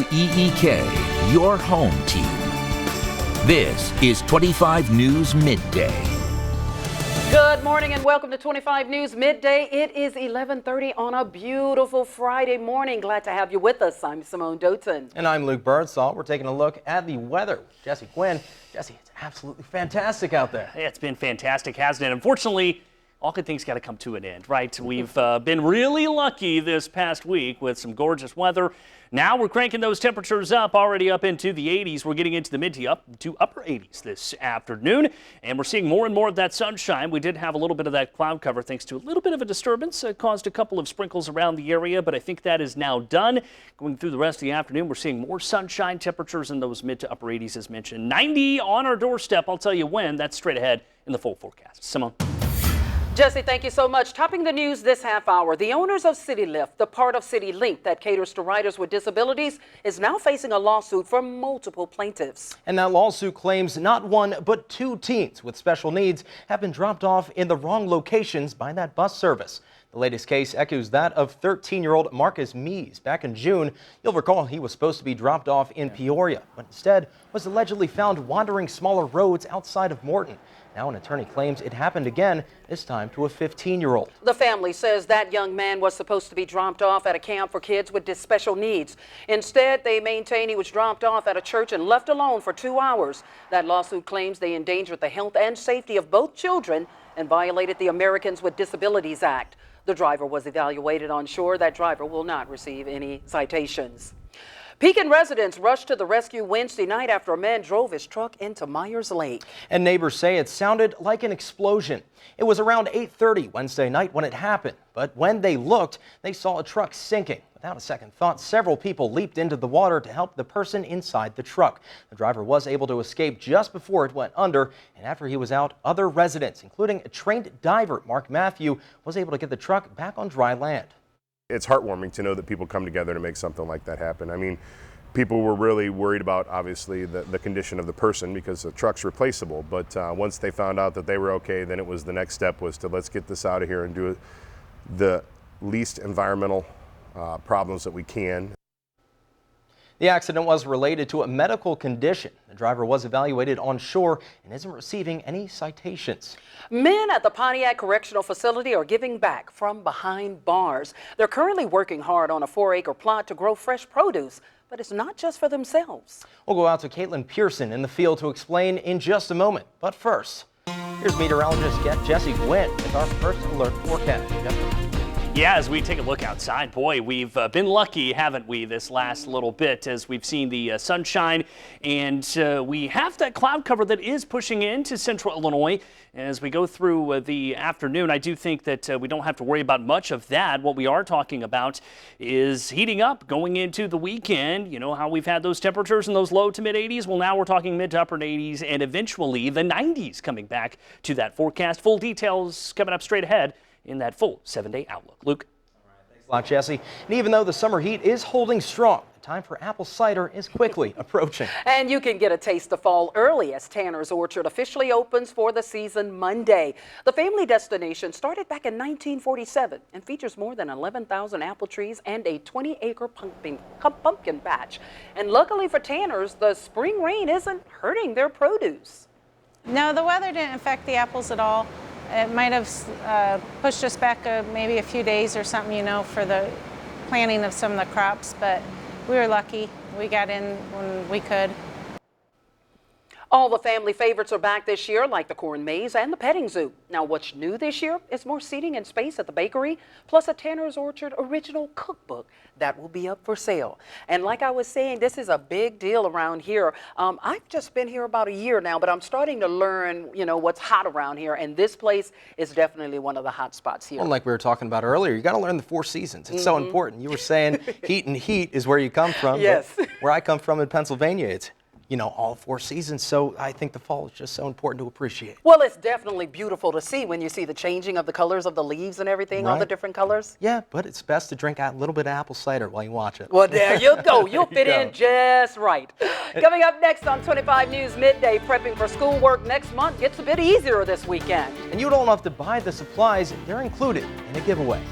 EEK, your home team. This is 25 News Midday. Good morning and welcome to 25 News Midday. It is 11:30 on a beautiful Friday morning. Glad to have you with us. I'm Simone Doughton. And I'm Luke Birdsall. We're taking a look at the weather with Jesse Quinn. Jesse, it's absolutely fantastic out there. It's been fantastic, hasn't it? Unfortunately, all good things got to come to an end, right? We've been really lucky this past week with some gorgeous weather. Now we're cranking those temperatures up, already up into the 80s. We're getting into the mid to upper 80s this afternoon, and we're seeing more and more of that sunshine. We did have a little bit of that cloud cover thanks to a little bit of a disturbance. Caused a couple of sprinkles around the area, but I think that is now done. Going through the rest of the afternoon, we're seeing more sunshine, temperatures in those mid to upper 80s as mentioned. 90 on our doorstep. I'll tell you when. That's straight ahead in the full forecast. Simone. Jesse, thank you so much. Topping the news this half hour, the owners of CityLift, the part of CityLink that caters to riders with disabilities, is now facing a lawsuit from multiple plaintiffs. And that lawsuit claims not one, but two teens with special needs have been dropped off in the wrong locations by that bus service. The latest case echoes that of 13-year-old Marcus Mees. Back in June, you'll recall he was supposed to be dropped off in Peoria, but instead was allegedly found wandering smaller roads outside of Morton. Now an attorney claims it happened again, this time to a 15-year-old. The family says that young man was supposed to be dropped off at a camp for kids with special needs. Instead, they maintain he was dropped off at a church and left alone for 2 hours. That lawsuit claims they endangered the health and safety of both children and violated the Americans with Disabilities Act. The driver was evaluated on shore. That driver will not receive any citations. Pekin residents rushed to the rescue Wednesday night after a man drove his truck into Myers Lake. And neighbors say it sounded like an explosion. It was around 8:30 Wednesday night when it happened, but when they looked, they saw a truck sinking. Without a second thought, several people leaped into the water to help the person inside the truck. The driver was able to escape just before it went under, and after he was out, other residents, including a trained diver, Mark Matthew, was able to get the truck back on dry land. It's heartwarming to know that people come together to make something like that happen. I mean, people were really worried about, obviously, the condition of the person because the truck's replaceable. But once they found out that they were okay, then it was the next step was to let's get this out of here and do the least environmental problems that we can. The accident was related to a medical condition. The driver was evaluated on shore and isn't receiving any citations. Men at the Pontiac Correctional Facility are giving back from behind bars. They're currently working hard on a 4-acre plot to grow fresh produce, but it's not just for themselves. We'll go out to Caitlin Pearson in the field to explain in just a moment. But first, here's meteorologist Jesse Quinn with our first alert forecast. Yeah, as we take a look outside, boy, we've been lucky, haven't we, this last little bit as we've seen the sunshine, and we have that cloud cover that is pushing into central Illinois. As we go through the afternoon, I do think that we don't have to worry about much of that. What we are talking about is heating up going into the weekend. You know how we've had those temperatures in those low to mid 80s? Well, now we're talking mid to upper 80s and eventually the 90s coming back to that forecast. Full details coming up straight ahead in that full 7-day outlook. Luke? All right, thanks a lot, Jesse. And even though the summer heat is holding strong, the time for apple cider is quickly approaching. And you can get a taste of fall early as Tanner's Orchard officially opens for the season Monday. The family destination started back in 1947 and features more than 11,000 apple trees and a 20-acre pumpkin patch. And luckily for Tanner's, the spring rain isn't hurting their produce. No, the weather didn't affect the apples at all. It might have pushed us back maybe a few days or something, you know, for the planting of some of the crops, but we were lucky. We got in when we could. All the family favorites are back this year, like the corn maze and the petting zoo. Now, what's new this year is more seating and space at the bakery, plus a Tanner's Orchard original cookbook that will be up for sale. And like I was saying, this is a big deal around here. I've just been here about a year now, but I'm starting to learn, you know, what's hot around here. And this place is definitely one of the hot spots here. Well, like we were talking about earlier, you got to learn the 4 seasons. It's so important. You were saying heat and heat is where you come from. Yes. Where I come from in Pennsylvania, it's you know, all 4 seasons. So I think the fall is just so important to appreciate. Well, it's definitely beautiful to see when you see the changing of the colors of the leaves and everything, all the different colors. Yeah, but it's best to drink a little bit of apple cider while you watch it. Well, there you go. You'll fit in just right. Coming up next on 25 News Midday, prepping for schoolwork next month gets a bit easier this weekend. And you don't have to buy the supplies. They're included in a giveaway.